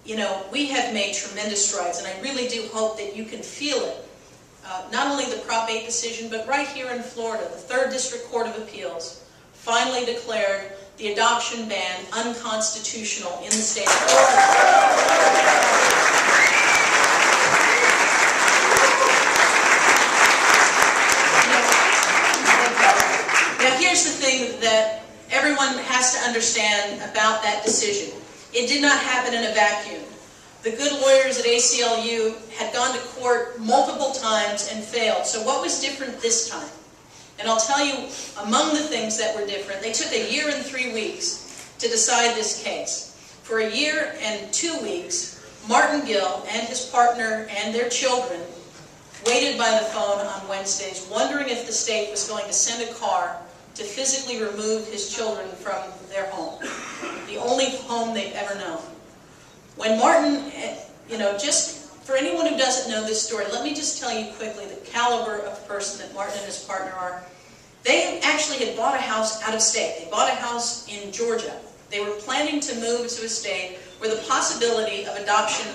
you know, we have made tremendous strides, and I really do hope that you can feel it. Not only the Prop 8 decision, but right here in Florida, the 3rd District Court of Appeals finally declared the adoption ban unconstitutional in the state of Florida. Now here's the thing that everyone has to understand about that decision. It did not happen in a vacuum. The good lawyers at ACLU had gone to court multiple times and failed. So what was different this time? And I'll tell you, among the things that were different, they took 1 year and 3 weeks to decide this case. For 1 year and 2 weeks, Martin Gill and his partner and their children waited by the phone on Wednesdays, wondering if the state was going to send a car to physically remove his children from their home, the only home they've ever known. When Martin, you know, just for anyone who doesn't know this story, let me just tell you quickly the caliber of person that Martin and his partner are. They actually had bought a house out of state. They bought a house in Georgia. They were planning to move to a state where the possibility of adoption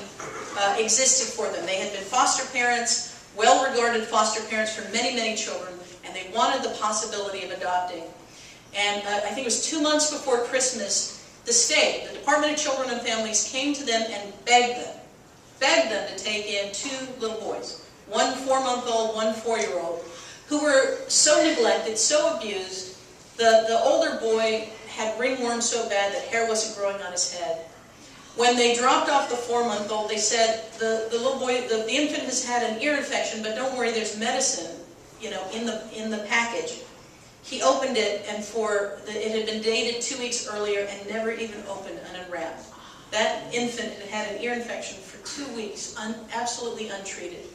existed for them. They had been foster parents, well-regarded foster parents for many, many children, and they wanted the possibility of adopting. And I think it was 2 months before Christmas, the state, the Department of Children and Families, came to them and begged them to take in 2 little boys, one 4-month-old, one 4-year-old, who were so neglected, so abused. The older boy had ringworm so bad that hair wasn't growing on his head. When they dropped off the 4-month-old, they said, the little boy, the infant has had an ear infection, but don't worry, there's medicine, you know, in the package. He opened it, and it had been dated 2 weeks earlier and never even opened and unwrapped. That infant had had an ear infection for 2 weeks, absolutely untreated.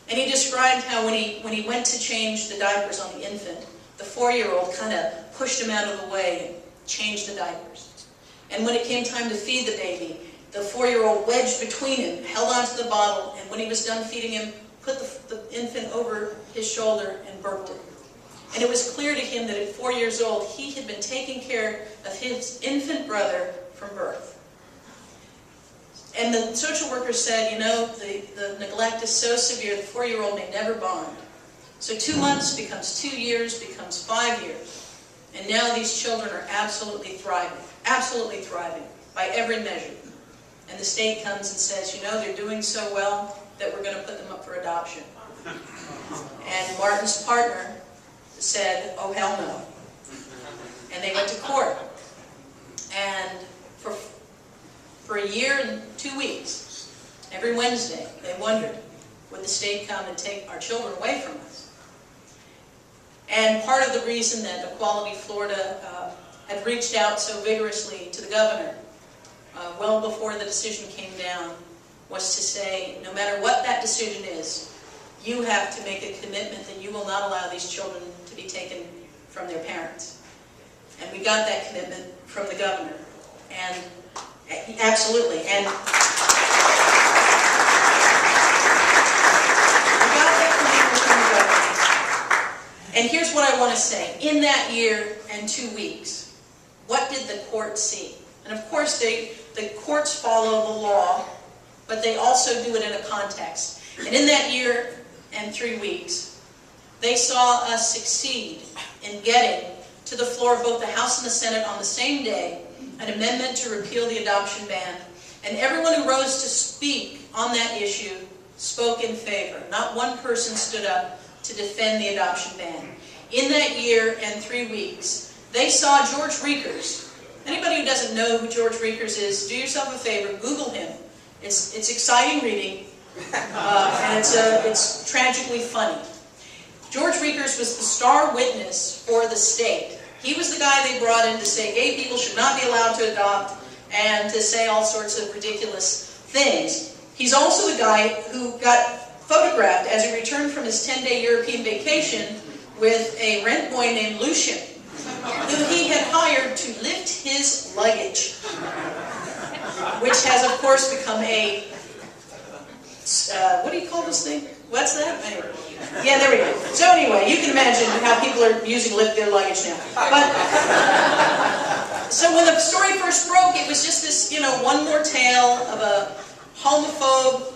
And he described how when he went to change the diapers on the infant, the 4-year-old kind of pushed him out of the way and changed the diapers. And when it came time to feed the baby, the 4-year-old wedged between him, held onto the bottle, and when he was done feeding him, put the infant over his shoulder and burped it. And it was clear to him that at 4 years old, he had been taking care of his infant brother from birth. And the social worker said, you know, the neglect is so severe, the 4-year-old may never bond. So 2 months becomes 2 years, becomes 5 years. And now these children are absolutely thriving by every measure. And the state comes and says, you know, they're doing so well that we're going to put them up for adoption. And Martin's partner said, oh, hell no. And they went to court. And for 1 year and 2 weeks, every Wednesday, they wondered, would the state come and take our children away from us? And part of the reason that Equality Florida had reached out so vigorously to the governor, well before the decision came down, was to say, no matter what that decision is, you have to make a commitment that you will not allow these children to be taken from their parents. And we got that commitment from the governor. And absolutely. And we got that commitment from the governor. And here's what I want to say. In that year and 2 weeks, what did the court see? And of course, the courts follow the law, but they also do it in a context. And in that year and 3 weeks, they saw us succeed in getting to the floor of both the House and the Senate on the same day an amendment to repeal the adoption ban. And everyone who rose to speak on that issue spoke in favor. Not one person stood up to defend the adoption ban. In that year and 3 weeks, they saw George Riekers. Anybody who doesn't know who George Riekers is, do yourself a favor, Google him. It's exciting reading, and it's tragically funny. George Riekers was the star witness for the state. He was the guy they brought in to say gay people should not be allowed to adopt and to say all sorts of ridiculous things. He's also the guy who got photographed as he returned from his 10-day European vacation with a rent boy named Lucian, who he had hired to lift his luggage, which has, of course, become a, what do you call this thing? What's that? Anyway. Yeah, there we go. So anyway, you can imagine how people are using lift their luggage now. But So when the story first broke, it was just this, one more tale of a homophobe,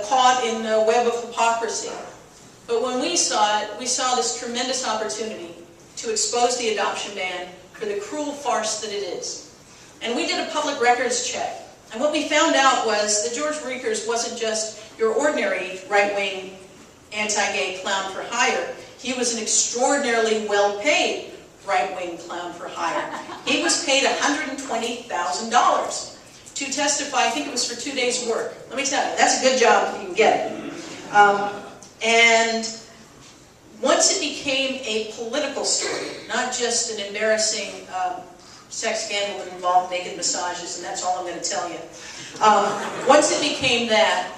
caught in a web of hypocrisy. But when we saw it, we saw this tremendous opportunity to expose the adoption ban for the cruel farce that it is. And we did a public records check. And what we found out was that George Reekers wasn't just your ordinary right-wing anti-gay clown for hire. He was an extraordinarily well-paid right-wing clown for hire. He was paid $120,000 to testify. I think it was for 2 days' work. Let me tell you, that's a good job if you can get it. And once it became a political story, not just an embarrassing sex scandal that involved naked massages, and that's all I'm going to tell you. Once it became that,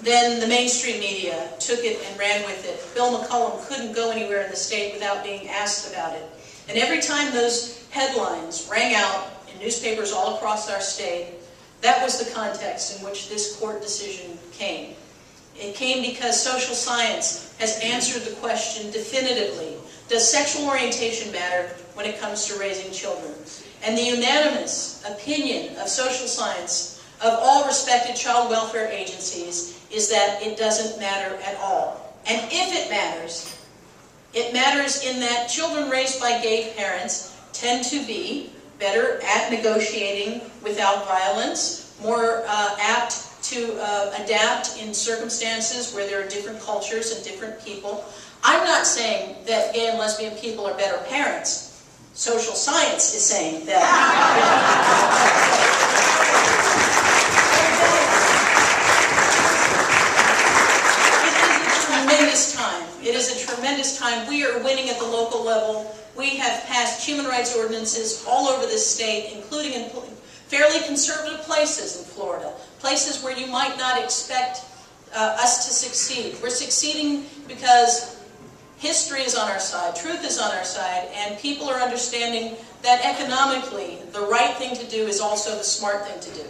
then the mainstream media took it and ran with it. Bill McCullum couldn't go anywhere in the state without being asked about it. And every time those headlines rang out in newspapers all across our state, that was the context in which this court decision came. It came because social science has answered the question definitively: does sexual orientation matter when it comes to raising children? And the unanimous opinion of social science, of all respected child welfare agencies, is that it doesn't matter at all. And if it matters in that children raised by gay parents tend to be better at negotiating without violence, more apt to adapt in circumstances where there are different cultures and different people. I'm not saying that gay and lesbian people are better parents. Social science is saying that. It is a tremendous time. We are winning at the local level. We have passed human rights ordinances all over this state, including in fairly conservative places in Florida, places where you might not expect us to succeed. We're succeeding because history is on our side, truth is on our side, and people are understanding that economically the right thing to do is also the smart thing to do.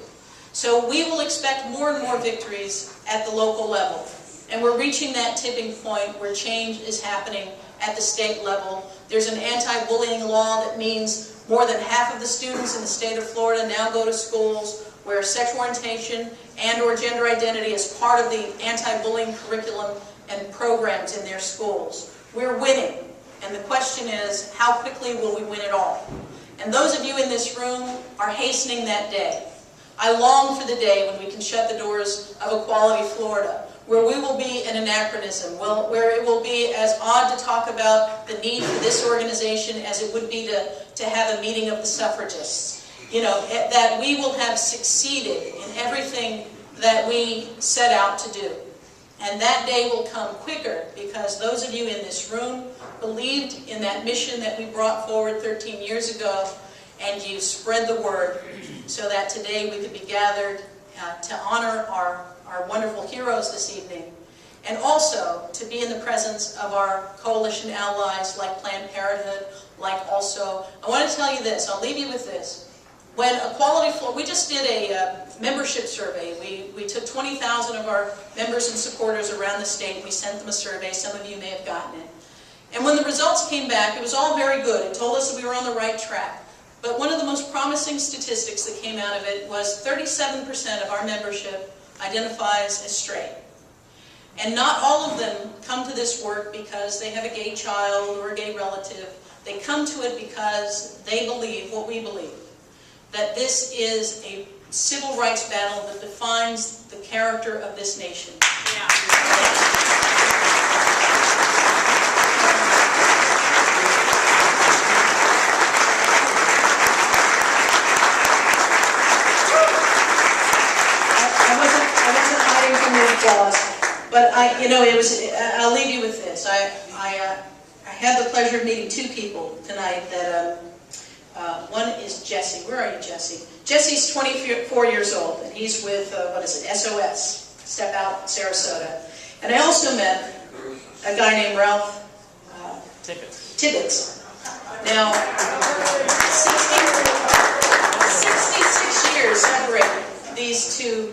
So we will expect more and more victories at the local level. And we're reaching that tipping point where change is happening at the state level. There's an anti-bullying law that means more than half of the students in the state of Florida now go to schools where sexual orientation and or gender identity is part of the anti-bullying curriculum and programs in their schools. We're winning. And the question is, how quickly will we win it all? And those of you in this room are hastening that day. I long for the day when we can shut the doors of Equality Florida, where we will be an anachronism, where it will be as odd to talk about the need for this organization as it would be to have a meeting of the suffragists. That we will have succeeded in everything that we set out to do. And that day will come quicker because those of you in this room believed in that mission that we brought forward 13 years ago, and you spread the word so that today we could be gathered to honor our wonderful heroes this evening, and also to be in the presence of our coalition allies like Planned Parenthood, I want to tell you this, I'll leave you with this. When Equality Florida, we just did a membership survey. We took 20,000 of our members and supporters around the state, and we sent them a survey. Some of you may have gotten it. And when the results came back, it was all very good. It told us that we were on the right track. But one of the most promising statistics that came out of it was 37% of our membership identifies as straight. And not all of them come to this work because they have a gay child or a gay relative. They come to it because they believe what we believe, that this is a civil rights battle that defines the character of this nation. Yeah. But I'll leave you with this. I had the pleasure of meeting two people tonight. That one is Jesse. Where are you, Jesse? Jesse's 24 years old, and he's with SOS, Step Out Sarasota. And I also met a guy named Ralph Tibbetts. Now, 66 years separate these two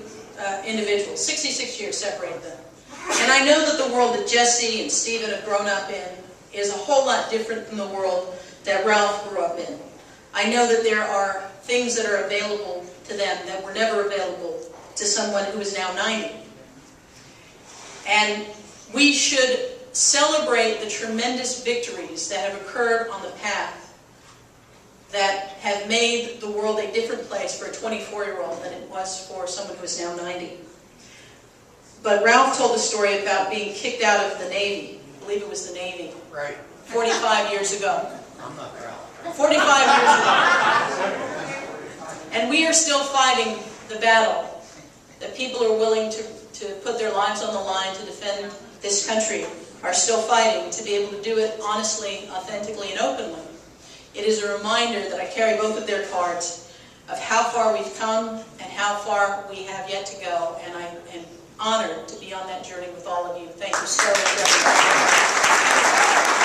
individuals. 66 years separate them. And I know that the world that Jesse and Stephen have grown up in is a whole lot different from the world that Ralph grew up in. I know that there are things that are available to them that were never available to someone who is now 90. And we should celebrate the tremendous victories that have occurred on the path that have made the world a different place for a 24-year-old than it was for someone who is now 90. But Ralph told the story about being kicked out of the Navy. I believe it was the Navy. Right. 45 years ago. I'm not Ralph. 45 years ago. And we are still fighting the battle that people are willing to put their lives on the line to defend this country are still fighting to be able to do it honestly, authentically, and openly. It is a reminder that I carry both of their cards of how far we've come and how far we have yet to go, and I am honored to be on that journey with all of you. Thank you so much, everybody.